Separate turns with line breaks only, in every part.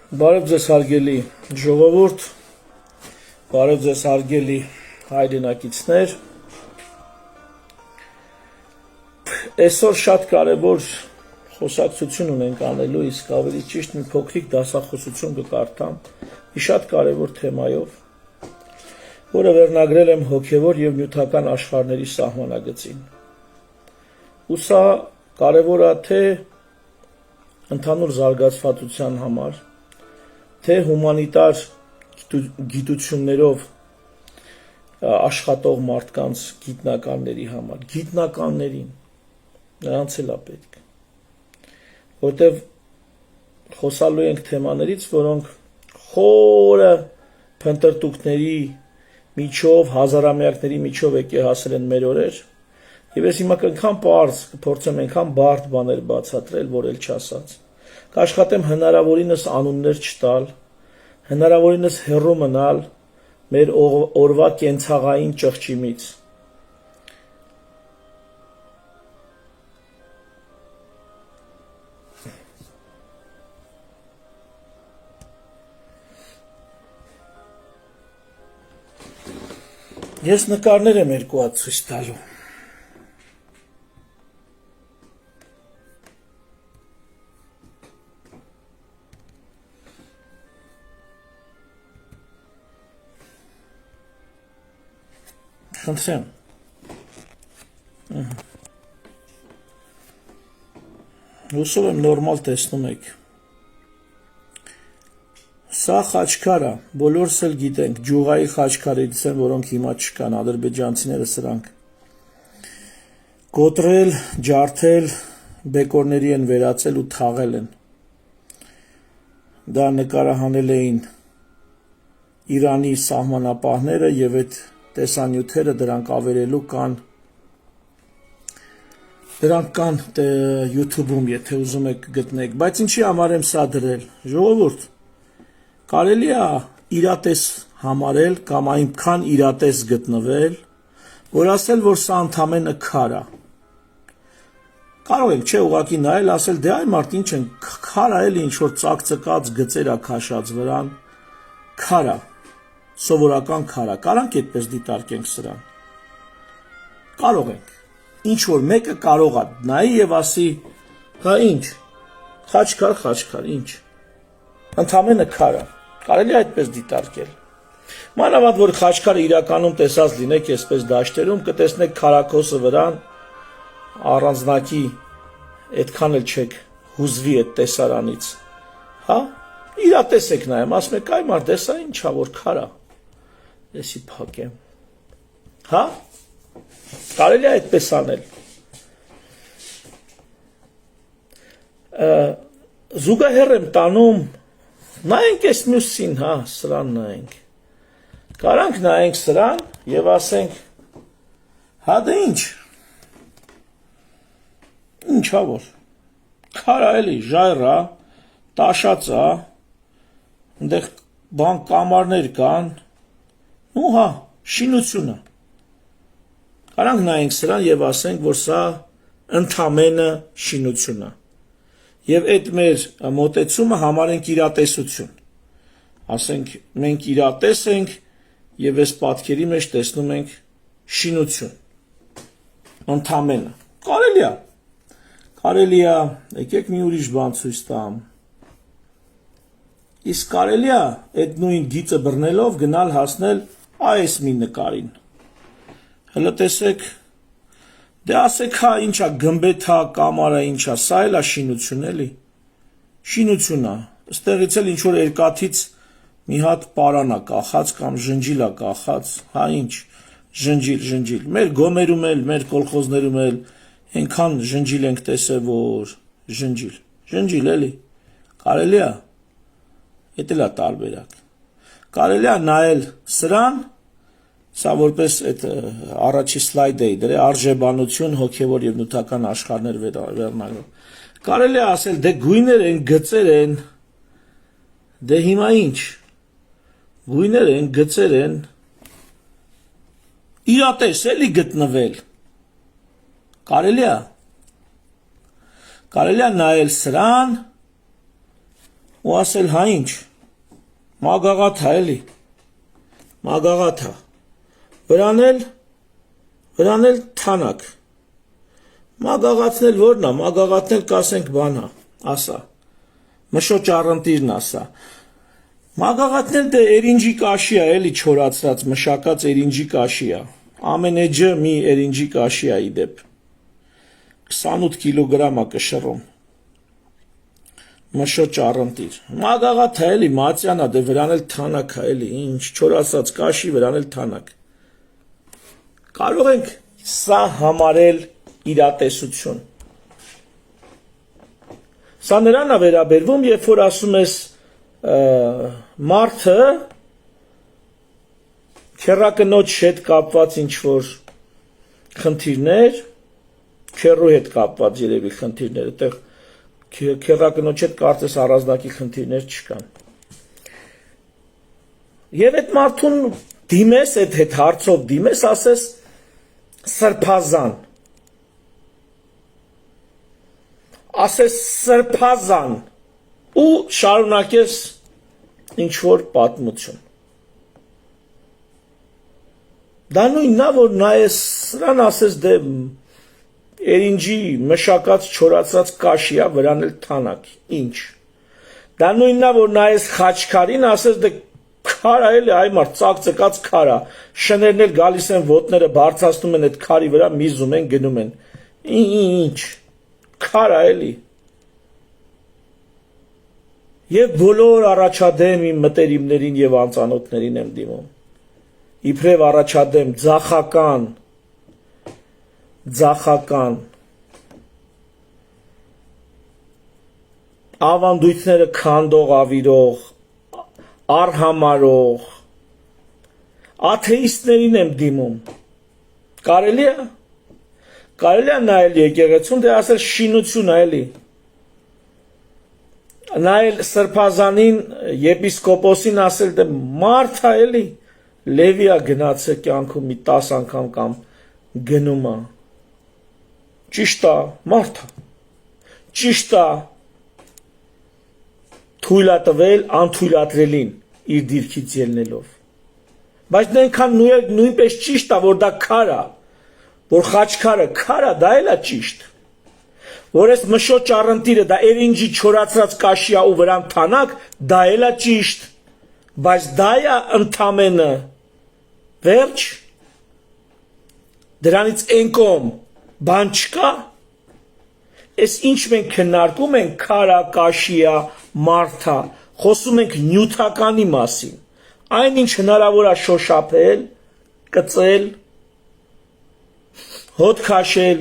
Բարև ձեզ հարգելի ժողովուրդ, բարև ձեզ հարգելի հայրենակիցներ։ Այսօր շատ կարևոր խոսակցություն ունենք անելու, իսկ ավելի ճիշտ մի փոքրիկ դասախոսություն կկարդամ մի շատ կարևոր թեմայով, որը վերնագրել եմ հոգևոր եւ նյութական աշխարհների սահմանագծին։ Ու սա կարևոր է թե ընդհանուր զարգացվածության համար, թե հումանիտար գիտություններով աշխատող մարդկանց գիտնականների համար, գիտնականներին, նրանց էլ է պետք, որտեվ խոսալու ենք թեմաներից, որոնք խորը փնտրտուքների միջով, հազարամյակների միջով եկե հասել են մեր օրեր, եւ ես հիմա կնքան պարզ, կփորձեմ այնքան բարդ բաներ բացատրել, որ էլ չասած։ Կաշխատեմ հնարավորինս անուններ չտալ, հնարավորինս հեռու մնալ մեր օրվա կենցաղային ճղճիմից։ Ես նկարներ եմ երկու հատ ցույց տալու։ Խնդրեմ։ Հուսով եմ նորմալ տեսնում եք։ Սա խաչքար է, բոլորս էլ գիտենք, ջուղայի խաչքարից են, որոնք հիմա չկան, ադրբեջանցիները սրանք կոտրել, ջարդել, բեկորների են վերածել ու թաղել են։ Դա նկարահանել էին Իրանի սահմանապահները եւ այդ տեսանյութերը դրանք ավերելու դրանք կան YouTube-ում, եթե ուզում եք գտնեք, բայց ինչի համար եմ սա դրել, ժողովուրդ, կարելի է իրատես համարել կամ այնքան իրատես գտնվել, որ ասել, որ սա ընդամենը քար է։ Կարող եք, չէ, ուղղակի նայել, ասել, դե այ մարդ ինչ են, քար է էլի ինչ որ ծակծկած գծեր է քաշած վրան, քար է, սովորական քար է, կարանք այդպես դիտարկենք սրան։ Կարող ենք, ինչ որ մեկը կարող է նայի եւ ասի, հա ինչ, խաչքար, ինչ, ընդամենը քար է, կարելի է այդպես դիտարկել։ Մանավանդ որ խաչքարը իրականում տեսած լինեք այսպես դաշտերում, կտեսնեք քարակոսը վրան, առանձնակի այդքան էլ չեք հուզվի այդ տեսարանից, հա, իրատես եք նայում, ասում եք, այ մարդ, դեսա ինչա որ քար է, եսի փակեմ, հա, կարելի է այդպես անել։ Զուգահեռ եմ տանում, նայենք այս մյուսին, հա, սրան նայենք, կարանք նայենք սրան և ասենք, հա դե ինչա որ, քար է էլի, ժայռ է, տաշած է, ընդեղ բան կամարներ կան, ու հա, շինություն է։ Կարանք նայենք սրան և ասենք, որ սա ընդամենը շինություն է։ Եվ այդ մեր մոտեցումը համարենք իրատեսություն։ Ասենք, մենք իրատես ենք և այս պատկերի մեջ տեսնում ենք շինություն։ Ընդամենը։ Կարելի է, եկեք մի ուրիշ բան ցույց տամ։ Իսկ կարելի է այդ նույն գիծը բռնելով գնալ հասնել այս մի նկարին։ Հələ տեսեք, դե ասեք հա ինչա գմբեթա, կամարա ինչա, սա էլ է շինություն էլի, շինություն է, ստեղից էլ ինչ-որ երկաթից մի հատ պարան է կախած կամ ժնջիլ է կախած, հա ինչ, ժնջիլ, մեր գոմերում էլ, մեր կոլխոզներում էլ, ենքան ժնջիլ ենք տեսել, որ ժնջիլ էլի, կարելի է, էդ էլ է տարբերակ, կարելի է նայել սրան, սա որպես այդ առաջի սլայդ էի դրել, արժեբանություն, հոգևոր և նյութական աշխարհներ վերնագրով։ Կարելի է ասել, դե գույներ են, գծեր են, դե հիմա ինչ, գույներ են, գծեր են, իրատես էլի գտնվել, կարելի է նայել սրան ու ասել հա ինչ մագաղաթ է էլի մագաղաթ է վրան էլ թանակ մագաղաթն էլ որն է մագաղաթն էլ կասենք բան է ասա մշոճ առընտիրն ասա մագաղաթն էլ դե երինջի կաշի է էլի չորացած մշակած երինջի կաշի է ամենեջը մի երինջի կաշի է իդեպ 28 կիլոգրամ է կշռում մշոճ առընտիր մագաղաթ է էլի մացյան է դե վրան էլ թանակ է էլի ինչ չորացած կաշի վրան էլ թանակ կարող ենք սա համարել իրատեսություն սա նրան է վերաբերվում երբ որ ասում ես մարդը քեռակնոջ հետ կապված ինչ որ խնդիրներ քեռու հետ կապված երևի խնդիրներ այդտեղ քեռակնոջ հետ կարծես առանձնակի խնդիրներ չկան եւ այդ մարդուն դիմես այդ հարցով դիմես ասես սրբազան ասես սրբազան ու շարունակես ինչ որ պատմություն դա նույնն է որ նայես սրան ասես դե երինջի մշակած չորացած կաշի է վրան էլ թանակ ինչ դա նույնն է որ նայես խաչքարին ասես դե քար է էլի այ մարդ ծակծկած քար է շներն էլ գալիս են ոտները բարձրացնում են այդ քարի վրա միզում են գնում են ինչ քար է էլի Եվ բոլոր առաջադեմ իմ մտերիմներին եւ անծանոթներին եմ դիմում իբրև առաջադեմ ձախական ավանդույթները քանդող ավիրող արհամարող աթեիստներին եմ դիմում կարելի է նայել եկեղեցուն դե ասել շինություն է էլի նայել սրբազանին եպիսկոպոսին ասել դե մարդ է էլի լևիա գնացել կյանքում մի 10 անգամ կամ գնում է ճիշտ է մարդ է ճիշտ է թույլատրվել անթույլատրելին իր դիրքից ելնելով բայց դա այնքան նույնպես ճիշտ է որ դա քար է որ խաչքարը քար է դա էլ է ճիշտ որ այս մշոճ առընտիրը դա երինջի չորացած կաշի է ու վրան թանակ դա էլ է ճիշտ բայց դա է ընդամենը վերջ դրանից այն կողմ բան չկա այս ինչ մենք քննարկում ենք քարա կաշիա մարթա խոսում ենք նյութականի մասին այն ինչ հնարավոր է շոշափել կծել հոտ քաշել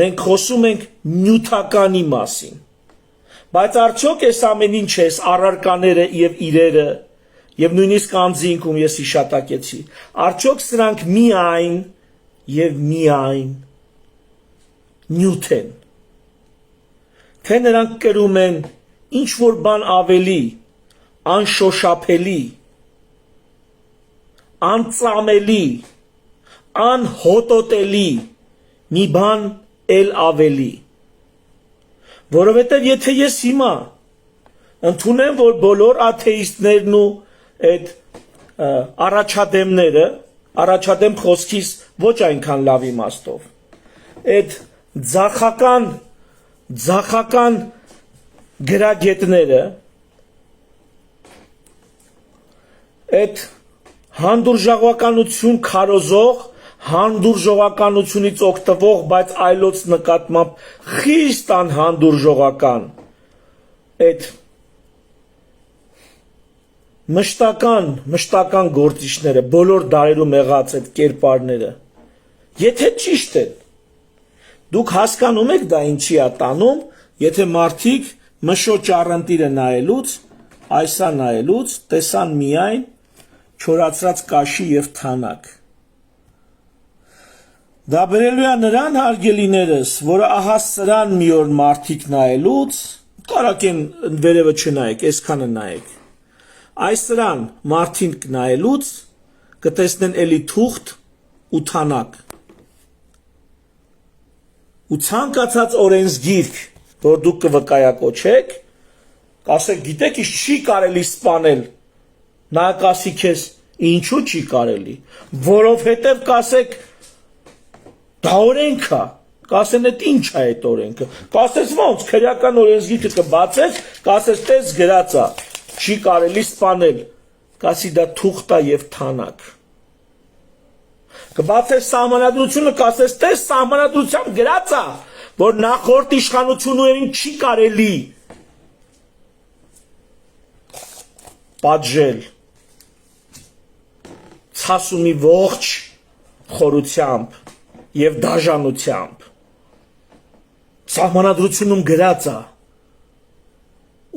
մենք խոսում ենք նյութականի մասին բայց արդյոք այս ամեն ինչ էս առարկաները եւ իրերը եւ նույնիսկ անձինք ում ես հիշատակեցի արդյոք սրանք միայն եւ միայն նյութ են թե նրանք կրում են ինչ որ բան ավելի անշոշափելի անծամելի անհոտոտելի մի բան էլ ավելի որովհետև եթե ես հիմա ընդունեմ որ բոլոր աթեիստներն ու այդ առաջադեմ խոսքից ոչ այնքան լավ իմաստով այդ ձախական գրագետները այդ հանդուրժողականություն քարոզող հանդուրժողականությունից օգտվող բայց այլոց նկատմամբ խիստ անհանդուրժողական այդ մշտական գործիչները բոլոր դարերում եղած այդ կերպարները եթե ճիշտ են դուք հասկանում եք դա ինչի է տանում եթե մարդիկ մշոճ առընտիրը նայելուց այսա նայելուց տեսան միայն չորացած կաշի եւ թանակ Դա բերելու է նրան հարգելիներս, որը ահա սրան մի օր մարդիկ նայելուց, կարակ են վերևը չնայեք, այսքանը նայեք, այս սրան մարդիկ նայելուց, կտեսնեն էլի թուղթ ու թանակ, ու ցանկացած օրենսգիրք, որ դուք կվկայակոչեք, Կասեք, գիտեք, ինչ չի կարելի սպանել։ Նա կասի քեզ, ինչու չի կարելի։ Որովհետև կասեք, դա օրենք է։ Կասեն, այդ ինչ է այդ օրենքը։ Կասես ոնց, քրեական օրենսգիրքը կբացես, կասես, տես գրած է, չի կարելի սպանել։ Կասի դա թուղթ է եւ թանակ։ Կբացես սահմանադրությունը, կասես, տես սահմանադրությամբ գրած է, որ նախորդ իշխանություններին չի կարելի պատժել ցասումի ողջ խորությամբ եւ դաժանությամբ սահմանադրությունում գրած է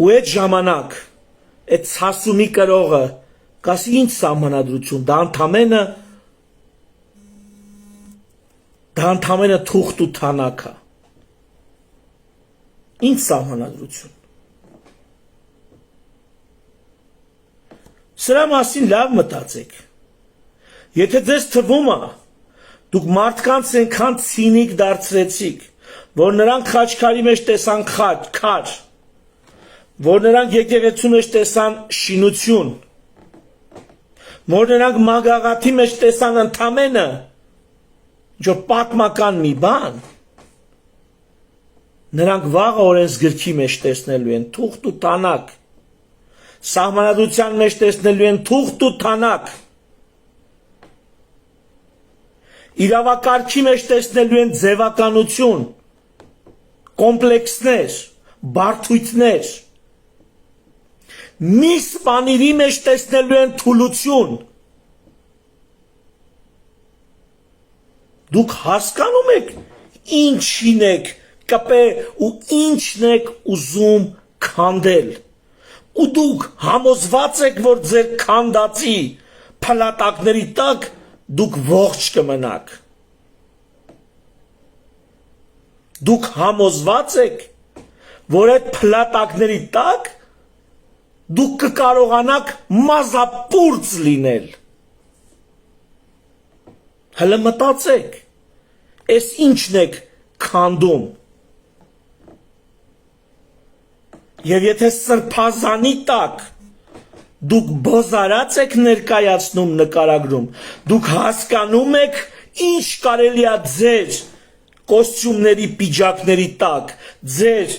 ու այդ ժամանակ այդ ցասումի կրողը կասի ինչ սահմանադրություն դա ընդամենը թուղթ ու թանակ է ինչ սահմանադրություն Սրա մասին լավ մտածեք Եթե ձեզ թվում է դուք մարդկանց այնքան ցինիկ դարձրեցիք որ նրանք խաչքարի մեջ տեսան քար որ նրանք եկեղեցու մեջ տեսան շինություն որ նրանք մագաղաթի մեջ տեսան ընդամենը ինչ որ պատմական մի բան նրանք վաղ օրենսգրքի մեջ տեսնելու են թուղթ ու թանակ սահմանադրության մեջ տեսնելու են թուղթ ու թանակ իրավակարգի մեջ տեսնելու են ձևականություն կոմպլեքսներ բարդույթներ մի սպանիրի մեջ տեսնելու են թուլություն դուք հասկանում եք ինչին եք կպե ու ինչն եք ուզում քանդել ու դուք համոզված եք որ ձեր քանդածի փլատակների տակ դուք ողջ կմնաք դուք համոզված եք որ այդ փլատակների տակ դուք կկարողանաք մազապուրծ լինել հələ մտածեք այս ինչն եք քանդում եւ եթե սրբազանի տակ դուք բոզարած եք ներկայացնում նկարագրում դուք հասկանում եք ինչ կարելի է ձեր կոստյումների պիջակների տակ ձեր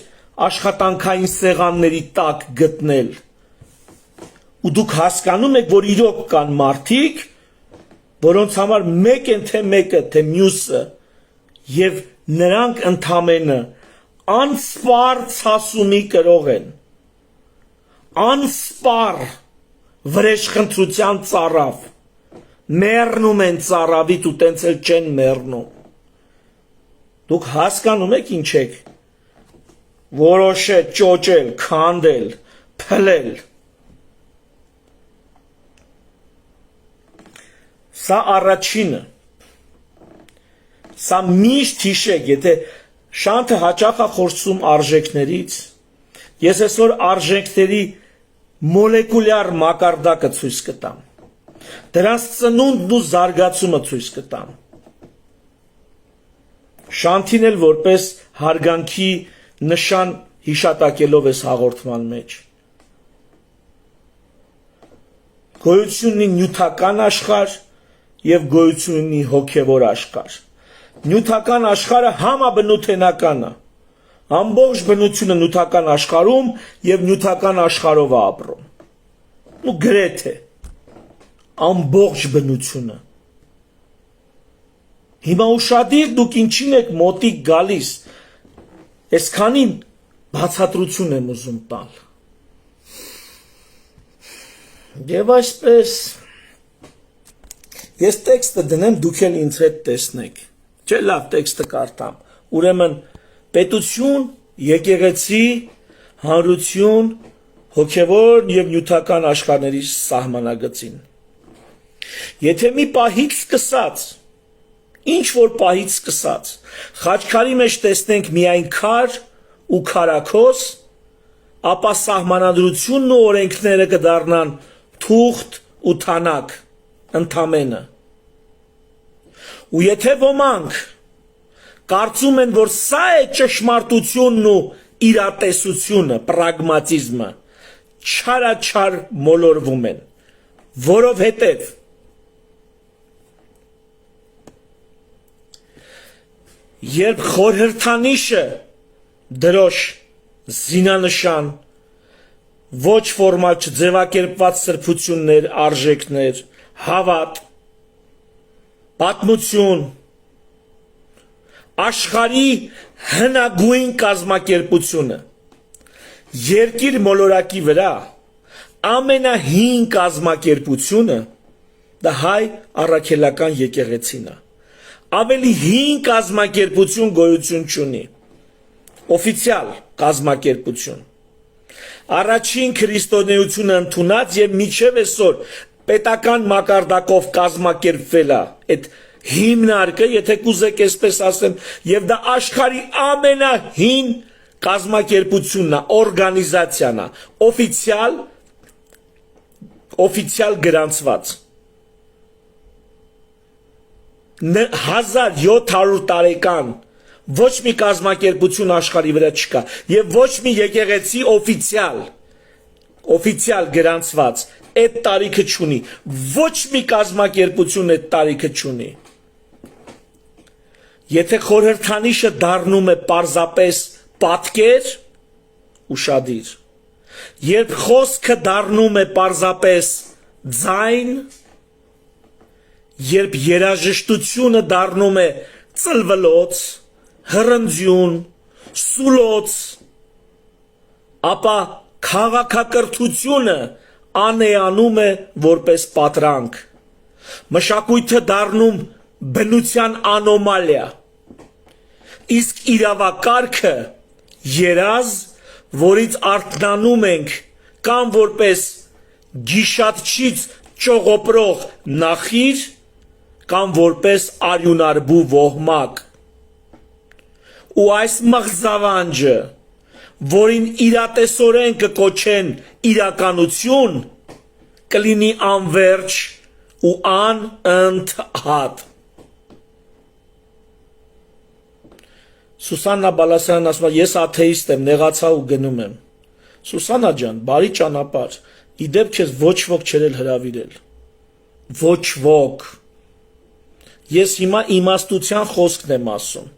աշխատանքային սեղանների տակ գտնել ու դուք հասկանում եք որ իրոք կան մարդիկ որոնց համար մեկ են թե մեկը թե մյուսը եւ նրանք ընդամենը անսպար ցասումի կրող են անսպար վրեժխնդրության ծառավ մեռնում են ծառավից ու տենց էլ չեն մեռնում դուք հասկանում եք ինչ եք որոշել ճոճել քանդել փլել սա առաջինը սա միշտ հիշեք եթե շանթը հաճախ է խոսում արժեքներից ես այսօր արժեքների մոլեկուլյար մակարդակը ցույց կտամ դրանց ծնունդն ու զարգացումը ցույց կտամ շանթին էլ որպես հարգանքի նշան հիշատակելով այս հաղորդման մեջ գոյություն ունի նյութական աշխարհ եւ գոյություն ունի հոգեվոր աշխարհ նյութական աշխարհը համաբնութենական է ամբողջ բնությունը նյութական աշխարհում եւ նյութական աշխարհով է ապրում ու գրեթե ամբողջ բնությունը հիմա ուշադիր դուք ինչին եք մոտիկ գալիս այսքանի բացատրություն եմ ուզում տալ եւ այսպես ես տեքստը դնեմ դուք էլ ինձ հետ տեսնեք չէ լավ տեքստը կարդամ ուրեմն պետություն, եկեղեցի, հանրություն, հոգևոր եւ նյութական աշխարհների սահմանագծին։ Եթե մի պահից սկսած, ինչ որ պահից սկսած, խաչքարի մեջ տեսնենք միայն քար ու քարակոս, ապա սահմանադրությունն ու օրենքները կդառնան թուղթ ու թանակ, ընդամենը։ Ու եթե ոմանք կարծում են, որ սա է ճշմարտությունն ու իրատեսությունը, պրագմատիզմը չարաչար մոլորվում են, որովհետև երբ խորհրդանիշը դրոշ, զինանշան, ոչ ֆորմալ չձևակերպված սրբություններ, արժեքներ, հավատ, պատմություն, աշխարհի հնագույն կազմակերպությունը, երկիր մոլորակի վրա ամենահին կազմակերպությունը դա հայ առաքելական եկեղեցին է, ավելի հին կազմակերպություն գոյություն չունի, օֆիցիալ կազմակերպություն, առաջին քրիստոնեությունը ընդունած եւ միջև այսօր պետական մակարդակով կազմակերպվել է այդ հիմնարկը, եթե կուզեք այսպես ասեմ, եւ դա աշխարհի ամենահին կազմակերպությունն է, օրգանիզացիան է, օֆիցիալ գրանցված 1700 տարեկան ոչ մի կազմակերպություն աշխարհի վրա չկա եւ ոչ մի եկեղեցի օֆիցիալ գրանցված այդ տարիքը չունի, ոչ մի կազմակերպություն այդ տարիքը չունի։ Եթե խորհրդանիշը դառնում է պարզապես պատկեր, ուշադիր, երբ խոսքը դառնում է պարզապես ձայն, երբ երաժշտությունը դառնում է ծլվլոց, հռնձյուն, սուլոց, ապա քաղաքակրթությունը անեանում է որպես պատրանք, մշակույթը դառնում բնության անոմալիա, իսկ իրավակարգը երազ, որից արթնանում ենք կամ որպես գիշատչից ճողոպրող նախիր, կամ որպես արյունարբու ոհմակ, ու այս մղձավանջը, որին իրատեսորեն կկոչեն իրականություն, կլինի անվերջ ու անընդհատ։ Սուսաննա Բալասյանն ասում է, ես աթեիստ եմ, նեղացա ու գնում եմ։ Սուսաննա ջան, բարի ճանապարհ, իդեպ քեզ ոչ ոք չէր հրավիրել, ոչ ոք։ Ես հիմա իմաստության խոսքն եմ ասում։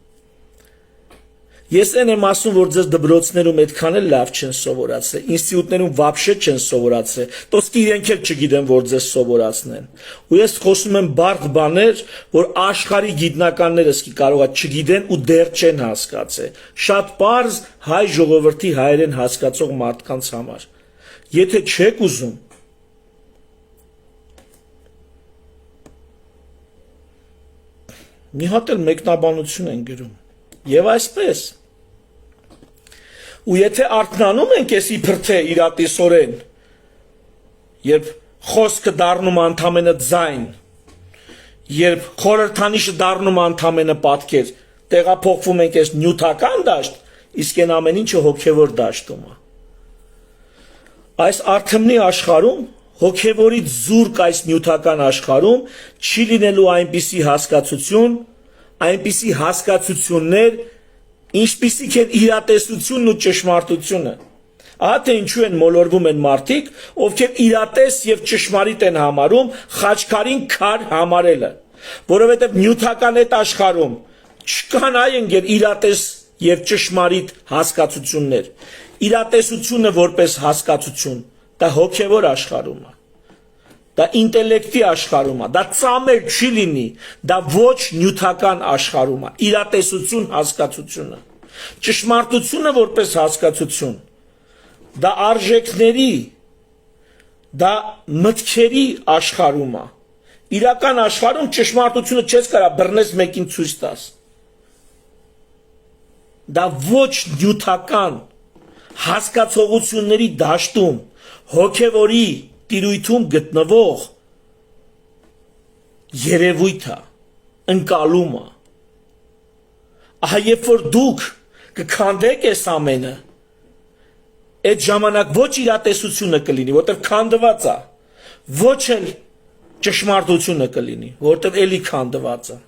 Ես այն եմ ասում, որ ձեզ դպրոցներում այդքան էլ լավ չեն սովորացրել, ինստիտուտներում вообще չեն սովորացրել, տոսկի իրենք էլ չգիտեն, որ ձեզ սովորացնեն։ Ու ես խոսում եմ բարդ բաներ, որ աշխարհի գիտնականները կարող է չգիտեն ու դեռ չեն հասկացել։ Շատ պարզ հայ ժողովրդի հայերեն հասկացող մարդկանց համար։ Եթե չեք ուզում, մի հատ էլ մեկնաբանություն են գրում, եւ այսպես։ Ու եթե արթնանում ենք էս իբր թե իրատեսորեն, երբ խոսքը դառնում ընդամենը ձայն, երբ խորհրդանիշը դառնում ընդամենը պատկեր, տեղափոխվում ենք այս նյութական դաշտ, իսկ այն ամեն ինչը հոգևոր դաշտում է։ Այս արթմնի աշխարհում, հոգևորից զուրկ այս նյութական աշխարհում չի լինելու այնպիսի հասկացություն, այնպիսի հասկացություններ, ինչպիսիք են իրատեսությունն ու ճշմարտությունը։ Ահա թե ինչու են մոլորվում են մարդիկ, ովքեր իրատես եւ ճշմարիտ են համարում խաչքարին քար համարելը, որովհետեւ նյութական այդ աշխարհում չկան այ իրատես եւ ճշմարիտ հասկացություններ։ Իրատեսությունը որպես հասկացություն, դա հոգևոր աշխարհում է։ Դա ինտելեկտի աշխարհում է, դա ծամեր չի լինի, դա ոչ նյութական աշխարհում է, իրատեսություն հասկացությունը։ Ճշմարտությունը որպես հասկացություն, դա արժեքների, դա մտքերի աշխարհում է։ Իրական աշխարհում ճշմարտությունը չես կարա բռնես մեկին ցույց տաս։ Դա ոչ նյութական հասկացողությունների դաշտում, հոգևորի տիրույթում գտնվող երևույթ է, ընկալում է։ Ահա երբ որ դուք կքանդեք այս ամենը, այդ ժամանակ ոչ իրատեսությունը կլինի, որտեղ քանդված է, ոչ էլ ճշմարտությունը կլինի, որտեղ էլի քանդված է։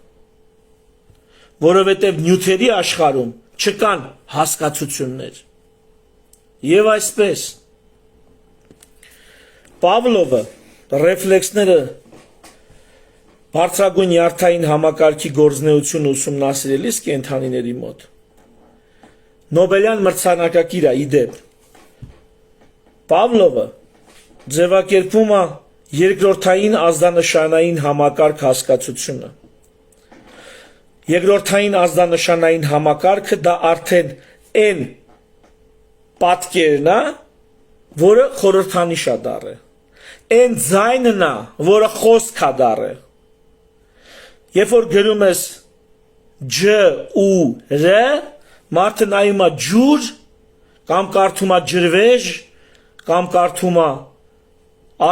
Որովհետև նյութերի աշխարհում չկան հասկացություններ, Եվ այսպես Պավլովը ռեֆլեքսները բարձրագույն նյարդային համակարգի գործունեությունը ուսումնասիրելիս կենդանիների մոտ Նոբելյան մրցանակակիր է իդեպ Պավլովը ձևակերպում է երկրորդային ազդանշանային համակարգ հասկացությունը Երկրորդային ազդանշանային համակարգը դա արդեն այն պատկերն է, որը խորհրդանիշ է դառը։ Այն ձայնն է, որը խոսք է դառը։ Երբ որ գրում ես ջ ու ր, մարդը նայում է ջուր, կամ կարդում է ջրվեժ, կամ կարդում է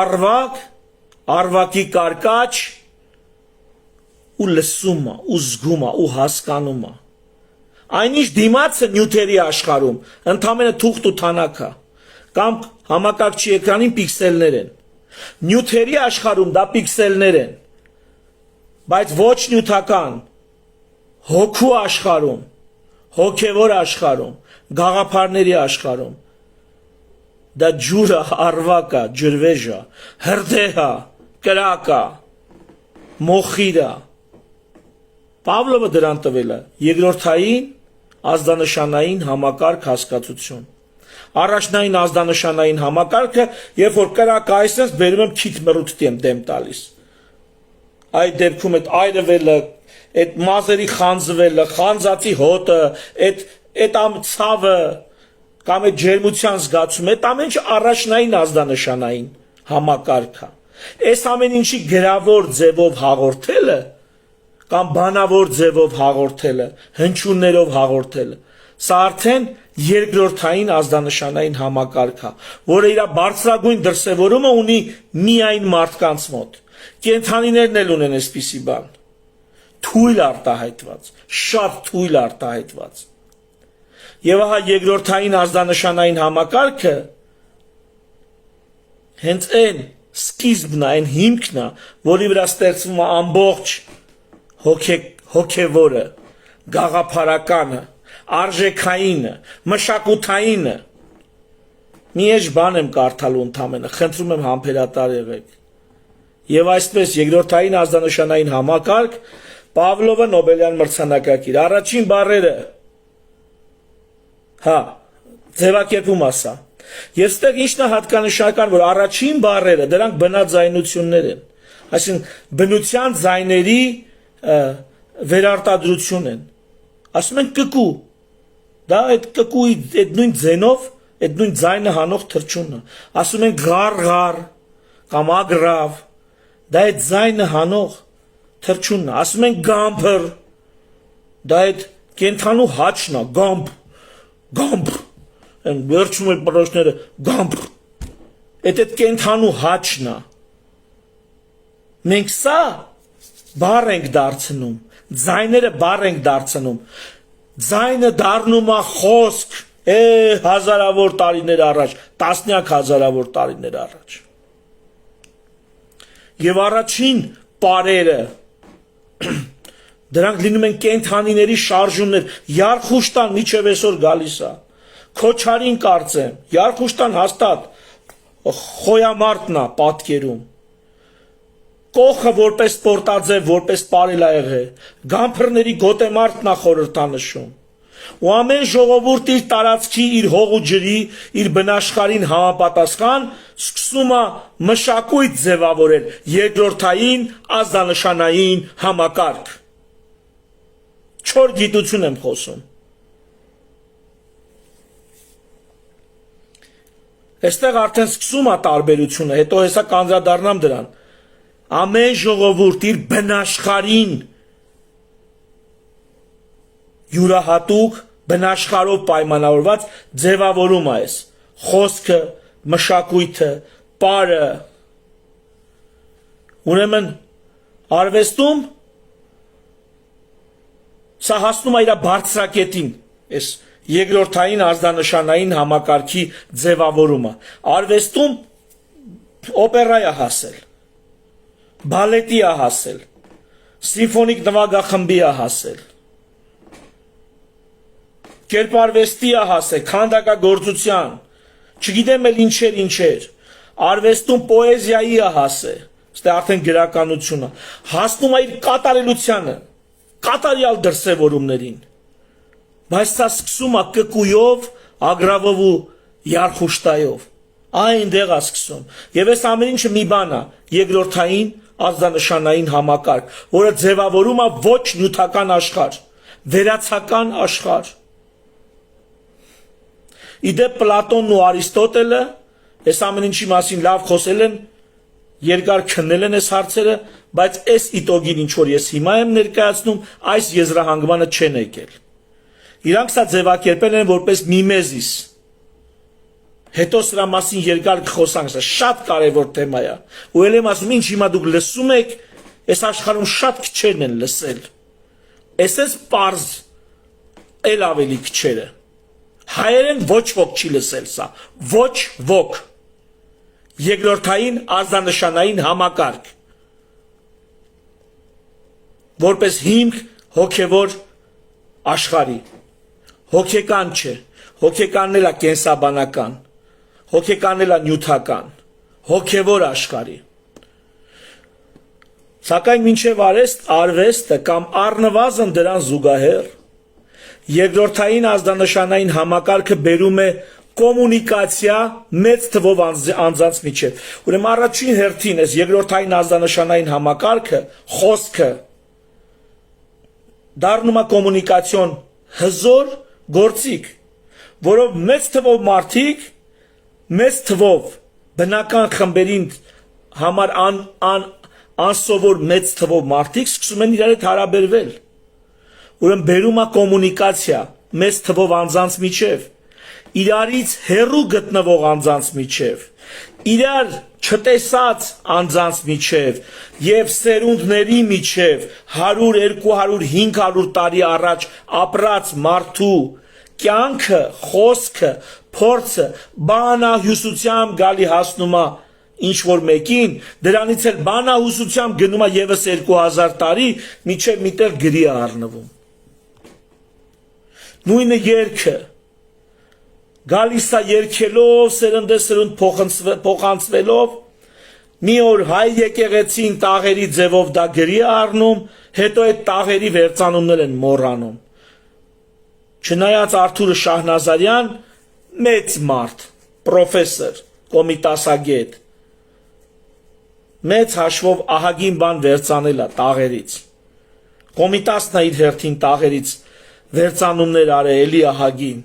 արվակ, արվակի կարկաչ, ու լսում է, ու զգում է, ու հասկանում է։ Այնինչ դիմացը նյութերի աշխարհում ընդամենը թուղթ ու թանակ է, կամ համակարգչի էկրանին պիքսելներ են։ Նյութերի աշխարհում դա պիքսելներ են, բայց ոչ նյութական, հոգու աշխարհում, հոգևոր աշխարհում, գաղափարների աշխարհում, դա ջուրը, արվակը, ջրվեժը, հրդեհը, կրակը, մոխիրը, Պավլովը դրան տվել է երկրորդային ազդանշանային համակարգ հասկացություն։ Առաջնային ազդանշանային համակարգը, երբ որ կրակը այսպես բերում եմ քիթ մռութի եմ դեմ տալիս։ Այդ դեպքում այդ այրվելը, այդ մազերի խանձվելը, խանձածի հոտը, այդ ամցավը կամ այդ ջերմության զգացումը, այդ ամեն ինչը առաջնային ազդանշանային համակարգը։ Այս ամեն ինչի գրավոր ձևով հաղորդելը կամ բանավոր ձևով հաղորդելը, հնչյուններով հաղորդելը, սա արդեն երկրորդային ազդանշանային համակարգ է, որը իր բարձրագույն դրսևորումը ունի միայն մարդկանց մոտ։ Կենդանիներն էլ ունեն այսպիսի բան։ Թույլ արտահայտված, շատ թույլ արտահայտված։ Եվ ահա երկրորդային ազդանշանային համակարգը հենց այն սկիզբն է, այն հիմքն է, որի վրա ստեղծվում է ամբողջ հոգևորը, գաղափարականը, արժեքայինը, մշակութայինը։ Մի էջ բան եմ կարդալու ընդամենը, խնդրում եմ համբերատար եղեք։ Եվ այսպես երկրորդային ազդանշանային համակարգ Պավլովը Նոբելյան մրցանակակիր։ Առաջին բառերը ձևակերպում ասա։ Եվ ստեղ ինչն է հատկանշական, որ առաջին բառերը դրանք բնաձայնություններ են։ Այսինքն բնության ձայների վերարտադրություն են։ Ասում են կկու։ Դա այդ կկուի այդ նույն ձենով, այդ նույն ձայնը հանող թռչունն է։ Ասում են գառ կամ ագրավ։ Դա այդ ձայնը հանող թռչունն է։ Ասում են գամբր։ Դա այդ կենթանու հաչն է, գամբ։ Այն վերջում են բրոշները գամբ։ Այդ կենթանու հաչն է։ Մենք սա բառ ենք դարձնում, ձայները բառ ենք դարձնում, ձայնը դառնում է խոսք, հազարավոր տարիներ առաջ, տասնյակ հազարավոր տարիներ առաջ։ Եվ առաջին պարերը, դրանք լինում են կենդանիների շարժումներ, Յարխուշտան միջև այսօր գալիս է, Քոչարին կարծեմ, Յարխուշտան հաստատ խոյամարտն է պատկերում, Կողը որպես սպորտաձև, որպես պարելայեղ է, գամփրների գոտեմարտն է խորհրդանշում։ Ու ամեն ժողովուրդ իր տարածքի, իր հող ու ջրի, իր բնաշխարհին համապատասխան սկսում է մշակույթ ձևավորել երկրորդային ազդանշանային համակարգ։ Չոր գիտություն եմ խոսում։ Այստեղ արդեն սկսում է տարբերությունը, հետո հեսա կանդրադառնամ դրան։ Ամեն ժողովուրդ իր բնաշխարհին յուրահատուկ բնաշխարհով պայմանավորված ձևավորում է այս խոսքը, մշակույթը, պարը։ Ուրեմն արվեստում սա հասնում է իր բարձրակետին, այս երկրորդային ազդանշանային համակարգի ձևավորումը։ Արվեստում օպերա է հասել, բալետի է հասել, սիմֆոնիկ նվագախմբի է հասել, կերպարվեստի է հասել, քանդակագործության, չգիտեմ էլ ինչեր, արվեստում պոեզիայի է հասե, ստե արդեն գրականությունը, հասնում է իր կատարելությանը, կատարյալ դրսևորումներին, բայց սա սկսում է կկույով, ագրավով ու յարխուշտայով, այնտեղ է սկսում, և այս ամեն ինչը մի բան է, երկրորդային ազդանշանային համակարգ, որը ձևավորում է ոչ նյութական աշխարհ, վերացական աշխարհ։ Իդեպ Պլատոնն ու Արիստոտելը այս ամեն ինչի մասին լավ խոսել են, երկար քննել են այս հարցերը, բայց այս իտոգին ինչ որ ես հիմա եմ ներկայացնում, այս եզրահանգմանը չեն եկել։ Իրանք սա ձևակերպել են որպես միմեզիս։ Հետո սրա մասին երկար կխոսանք, սա շատ կարևոր թեմա է։ Ու ել եմ ասում, ինչ հիմա դուք լսում եք, այս աշխարհում շատ քչերն են լսել։ Էսես պարզ էլ ավելի քչերը։ Հայերեն ոչ ոք չի լսել սա, ոչ ոք։ Երկրորդային ազդանշանային համակարգ, որպես հիմք հոգևոր աշխարհի, հոգեկան չէ, հոգեկանն էլ է կենսաբանական, հոգեկանն էլ է նյութական, հոգևոր աշխարհի։ Սակայն մինչև արվեստը կամ առնվազն դրան զուգահեռ, երկրորդային ազդանշանային համակարգը բերում է կոմունիկացիա մեծ թվով անձանց միջև։ Ուրեմն առաջին հերթին այս երկրորդային ազդանշանային համակարգը, խոսքը դառնում է կոմունիկացիոն հզոր գործիք, որով մեծ թվով մարդիկ, մեծ թվով բնական խմբերին համար անսովոր մեծ թվով մարդիկ սկսում են իրար հետ հարաբերվել։ Ուրեմն բերում է կոմունիկացիա մեծ թվով անձանց միջև, իրարից հեռու գտնվող անձանց միջև, իրար չտեսած անձանց միջև և սերունդների միջև 100, 200, 500 տարի առաջ ապրած մարդու կյանքը, խոսքը, փորձը բանահյուսությամբ գալի հասնում է ինչ որ մեկին, դրանից էլ բանահյուսությամբ գնում է ևս 2000 տարի, մինչև միտեղ գրի է առնվում։ Նույնը երգը գալիս է երգելով, սերնդեսերունդ փոխանցվելով, մի օր հայ եկեղեցին տաղերի ձևով դա գրի է առնում, հետո այդ տաղերի վերծանումներ են մոռանում։ Չնայած Արթուրը Շահնազարյան մեծ մարդ, պրոֆեսոր, կոմիտասագետ, մեծ հաշվով ահագին բան վերծանել է տաղերից։ Կոմիտասն է իր հերթին տաղերից վերծանումներ արել էլի ահագին։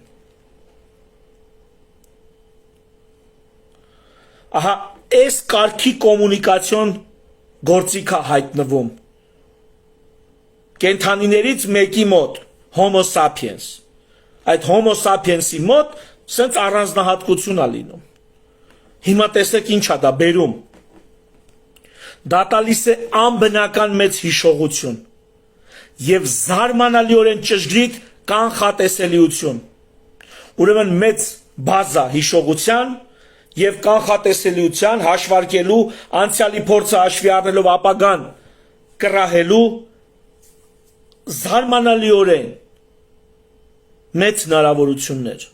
Ահա այս կարգի կոմունիկացիոն գործիք է հայտնվում կենդանիներից մեկի մոտ, Homo sapiens։ Այդ Homo sapiens-ի մոտ սենց առանձնահատկություն է լինում։ Հիմա տեսեք ինչ է դա բերում։ Դա տալիս է անբնական մեծ հիշողություն և զարմանալիորեն ճշգրիտ կանխատեսելիություն։ Ուրեմն մեծ բազա հիշողության և կանխատեսելիության հաշվարկելու, անցյալի փորձը հաշվի առնելով ապագան կռահելու զարմանալիորեն մեծ հնարավորություններ։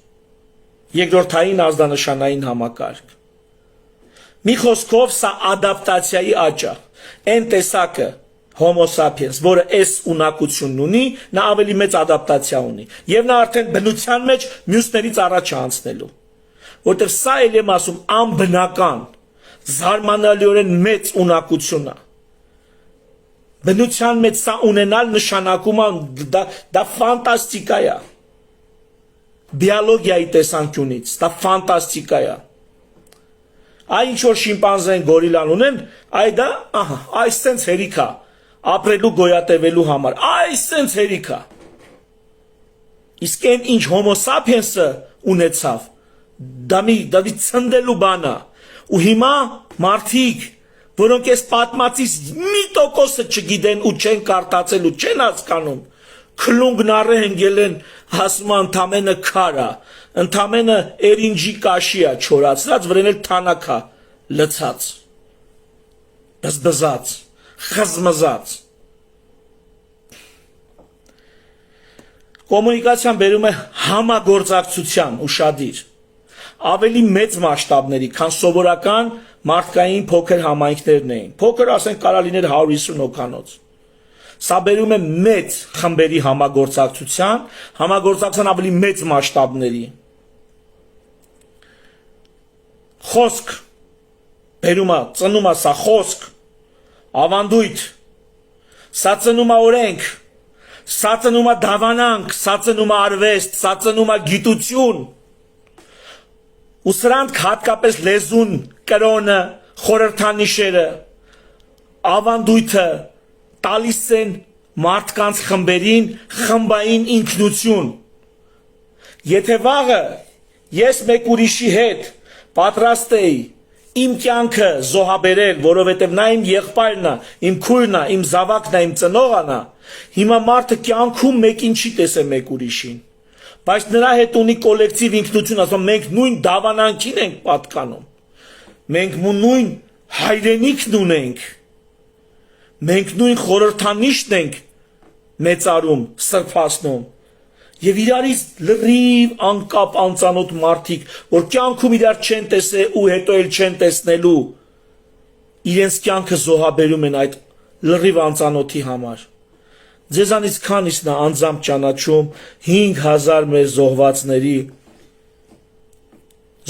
Երկրորդային ազդանշանային համակարգ։ Մի խոսքով սա ադապտացիայի աճ է։ Այն տեսակը Homo sapiens, որը այս ունակությունն ունի, նա ավելի մեծ ադապտացիա ունի։ Եվ նա արդեն բնության մեջ մյուսներից առաջ է անցնելու։ Որտեվ սա էլ եմ ասում անբնական, զարմանալիորեն մեծ ունակություն է։ Բնության մեջ սա ունենալ նշանակում է դա ֆանտաստիկա է։ Բիոլոգիայի տեսանկյունից դա ֆանտաստիկա է։ Այ ինչ որ շիմպանզեն, գորիլան ունեն, այ դա, ահա, այս սենց հերիք է, ապրելու գոյատևելու համար, այս սենց հերիք է։ Իսկ այն ինչ Homo sapiens-ը ունեցավ, դա մի ցնդելու բան է։ Ու հիմա մարդիկ, որոնք այս պատմածից մի տոկոսը չգիտեն ու չեն կարդացել ու չեն հասկանում, քլունգնարը հենգել են, ասում ընդամենը քար է, ընդամենը էրինջի կաշի է չորացած, վրան էլ թանակ է լցած, բզբզած, խզմզած։ Կոմունիկացիան բերում է համագործակցության ուշադիր, ավելի մեծ մասշտաբների, քան սովորական մարդկային փոքր համայնքներն էին։ Փոքր ասենք կարա լիներ 150 հոգանոց։ Սա բերում է մեծ խմբերի համագործակցության ավելի մեծ մասշտաբների։ Խոսք բերում է, ծնում է սա խոսք, ավանդույթ, սա ծնում է օրենք, սա ծնում է դավանանք, սա ծնում է արվեստ, սա ծնում է գիտություն։ Ու սրանք հատկապես լեզուն, կրոնը, խորհրդանիշերը, ավանդույթը տալիս են մարդկանց խմբերին խմբային ինքնություն։ Եթե վաղը ես մեկ ուրիշի հետ պատրաստ էի իմ կյանքը զոհաբերել, որովհետև նա իմ եղբայրն է, իմ քույրն է, իմ զավակն է, իմ ծնողն է, հիմա մարդը կյանքում մեկին չի տեսել մեկ ուրիշին, բայց նրա հետ ունի կոլեկտիվ ինքնություն, ասում մենք նույն դավանանքին ենք պատկանում, մենք նույն հայրենիքն ունենք, մենք նույն խորհրդանիշն ենք մեծարում, սրբացնում, եւ իրարից լրիվ անկապ անծանոթ մարդիկ, որ կյանքում իրար չեն տեսել ու հետո էլ չեն տեսնելու, իրենց կյանքը զոհաբերում են այդ լրիվ անծանոթի համար։ Ձեզանից քանիսն է անձամբ ճանաչում 5000 մեր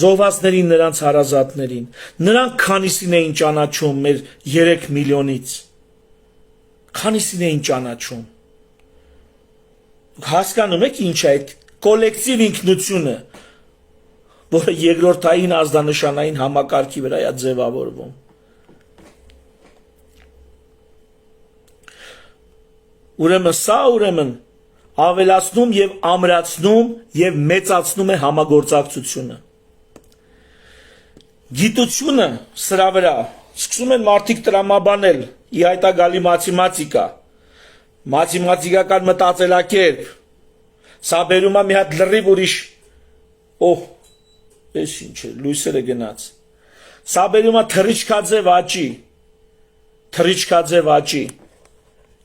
զոհվածներին, նրանց հարազատներին, նրանք քանիսին էին ճանաչում մեր 3 միլիոնից, քանիսին էին ճանաչում։ Հասկանում եք ինչ է այդ կոլեկտիվ ինքնությունը, որը երկրորդային ազդանշանային համակարգի վրա է ձևավորվում։ Ուրեմն ավելացնում եւ ամրացնում եւ մեծացնում է համագործակցությունը։ Գիտությունը սրա վրա սկսում են մարդիկ տրամաբանել, ի հայտ է գալի մաթեմատիկա, մաթեմատիկական մտածելակերպ, սա բերում է մի հատ լրիվ ուրիշ, էս ինչ է, լույսերը գնաց, սա բերում է թռիչքաձև աճի,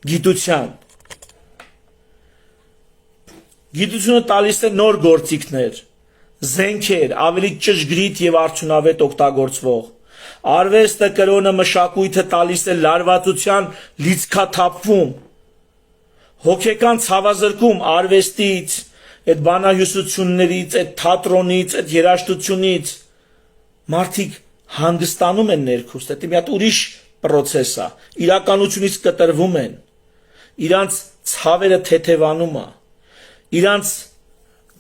գիտության, գիտությունը տալիս է նոր գործիքներ, զենքեր, ավելի ճշգրիտ եւ արդյունավետ օգտագործվող, արվեստը, կրոնը, մշակույթը տալիս է լարվածության լիցքաթափվում, հոգեկան ցավազրկում արվեստից, այդ բանահյուսություններից, այդ թատրոնից, այդ երաժշտությունից, մարդիկ հանգստանում են ներքուստ, դա մի հատ ուրիշ պրոցես է, իրականությունից կտրվում են, իրանց ցավերը թեթևանում է, իրանց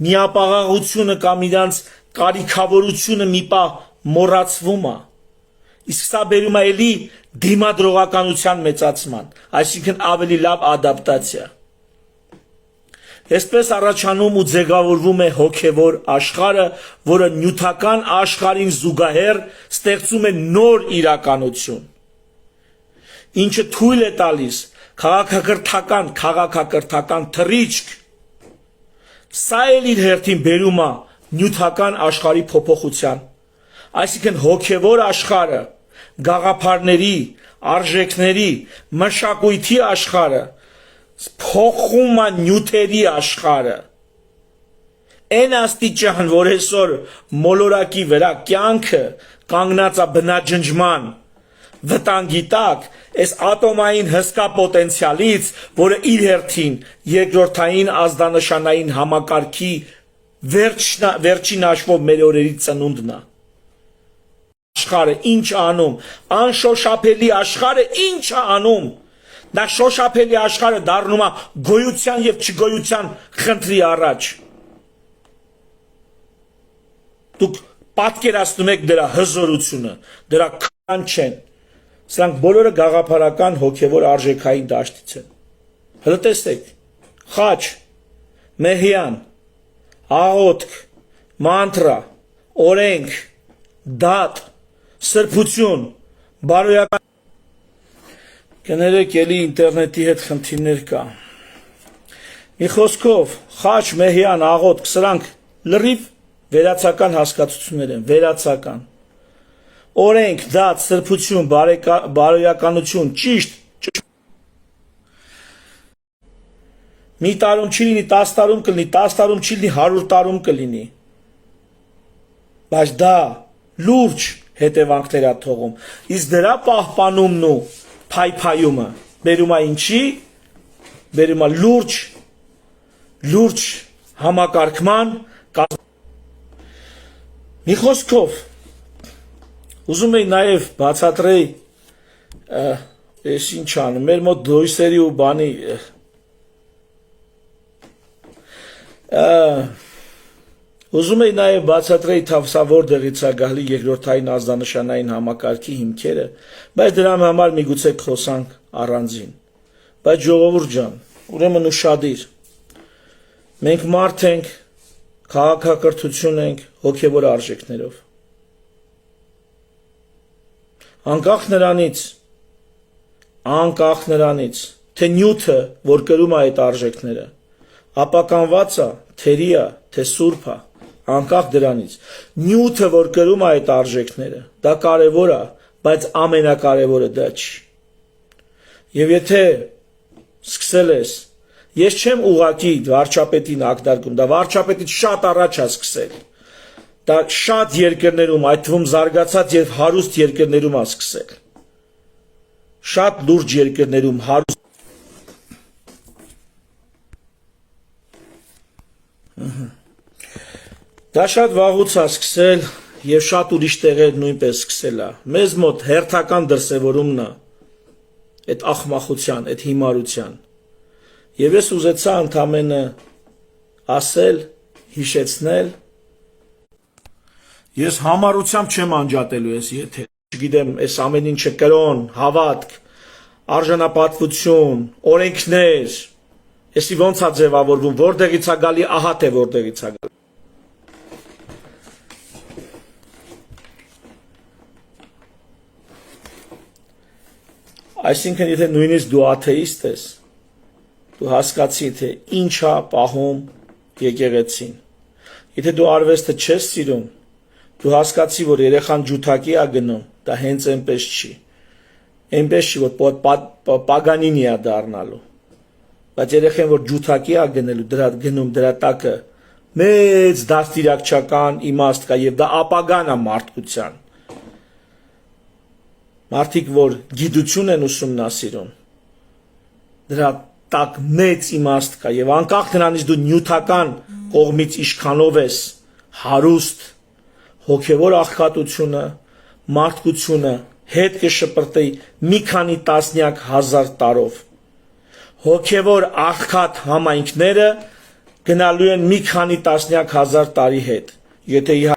միապաղաղությունը կամ իրանց կարիքավորությունը մի պահ մոռացվում է, իսկ սա բերում է էլի դիմադրողականության մեծացման, այսինքն ավելի լավ ադապտացիա։ Այսպես առաջանում ու ձևավորվում է հոգևոր աշխարհը, որը նյութական աշխարհին զուգահեռ ստեղծում է նոր իրականություն, ինչը թույլ է տալիս քաղաքակրթական թռիչք, սա էլ իր հերթին բերում է նյութական աշխարհի փոփոխության, այսինքն հոգևոր աշխարհը, գաղափարների, արժեքների, մշակույթի աշխարհը փոխում է նյութերի աշխարհը, այն աստիճան, որ այսօր մոլորակի վրա կյանքը կանգնած է բնաջնջման վտանգի տակ, այս ատոմային հսկա պոտենցիալից, որը իր հերթին երկրորդային ազդանշանային համակարգի վերջին հաշվով մեր օրերի ծնունդն է։ Աշխարհը ինչ անում, անշոշափելի աշխարհը ինչ անում, նա շոշափելի աշխարհը դառնում է գոյության եւ չգոյության խնդրի առաջ։ Դուք պատկերացնում եք դրա հզորությունը, դրա քանչեն, սրանք բոլորը գաղափարական հոգևոր արժեքային դաշտից են։ Հələ տեսեք, խաչ, մեհյան, աղոթք, մանտրա, օրենք, դատ, սրբություն, բարոյական, կներեք էլի ինտերնետի հետ խնդիրներ կա։ Մի խոսքով, խաչ, մեհյան, աղոթք, սրանք լրիվ վերացական հասկացություններ են, վերացական։ Օրենք, դատ, սրբություն, բարոյականություն, ճիշտ, մի տարում չի լինի, 10 տարում կլինի, 10 տարում չի լինի, 100 տարում կլինի։ բայց դա լուրջ հետևանքներ է թողում։ Իսկ դրա պահպանումն ու փայփայումը բերում է ինչի, բերում է լուրջ համակարգման մի խոսքով ուզում եի նաև բացատրեի ես ինչ անում, մեր մոտ դոյսերի ու բանի ուզում եի նաև բացատրեի թավսա որտեղից է գալի երկրորդային ազդանշանային համակարգի հիմքերը, բայց դրա համար միգուցե խոսանք առանձին։ Բայց ժողովուրդ ջան, ուրեմն ուշադիր, մենք մարդ ենք, քաղաքակրթություն ենք հոգևոր արժեքներով։ Անկախ նրանից, թե նյութը, որ կրում է այդ արժեքները, ապականված է, թերի է, թե սուրբ է, անկախ դրանից, նյութը, որ կրում է այդ արժեքները, դա կարևոր է, բայց ամենակարևորը դա չի։ Եվ եթե սկսել ես, ես չեմ ուղղակի վարչապետին ակնարկում, դա վարչապետից շատ առաջ է սկսել, դա շատ երկրներում, այդ թվում զարգացած եւ հարուստ երկրներում է սկսել, շատ լուրջ երկրներում հարուստ Դա շատ վաղուց է սկսել եւ շատ ուրիշ տեղեր նույնպես սկսել է։ Մեզ մոտ հերթական դրսևորումն է այդ աղմախության, այդ հիմարության։ Եվ ես ուզեցա ընդամենը ասել, հիշեցնել, ես համառությամբ չեմ անջատելու ես եթե, չգիտեմ, այս ամեն ինչը կրոն, հավատք, արժանապատվություն, օրենքներ, եսի ոնց է ձևավորվում, որտեղից է գալի, ահա թե որտեղից է գալի։ Այսինքն, եթե նույնիսկ դու աթեիստ ես, դու հասկացի, թե ինչ է պահում եկեղեցին։ Եթե դու արվեստը չես սիրում, դու հասկացի, որ երեխան ջութակի է գնում, դա հենց այնպես չի։ Այնպես չի, որ պագանինի է դառնալու։ Բայց երեխան, որ ջութակի է գնում, դրա տակը մեծ դաստիարակչական իմաստ կա եւ դա ապագան է մարդկության։ Մարդիկ, որ գիտություն են ուսումնասիրում, դրա տակ մեծ իմաստ կա եւ անկախ նրանից դու նյութական կողմից իշխանով ես, հարուստ, հոգևոր աղքատությունը, մարդկությունը հետ կշպրտի մի քանի տասնյակ հազար տարով։ Հոգևոր աղքատ համայնքները գնալու են մի քանի տասնյակ հազար տարի հետ, եթե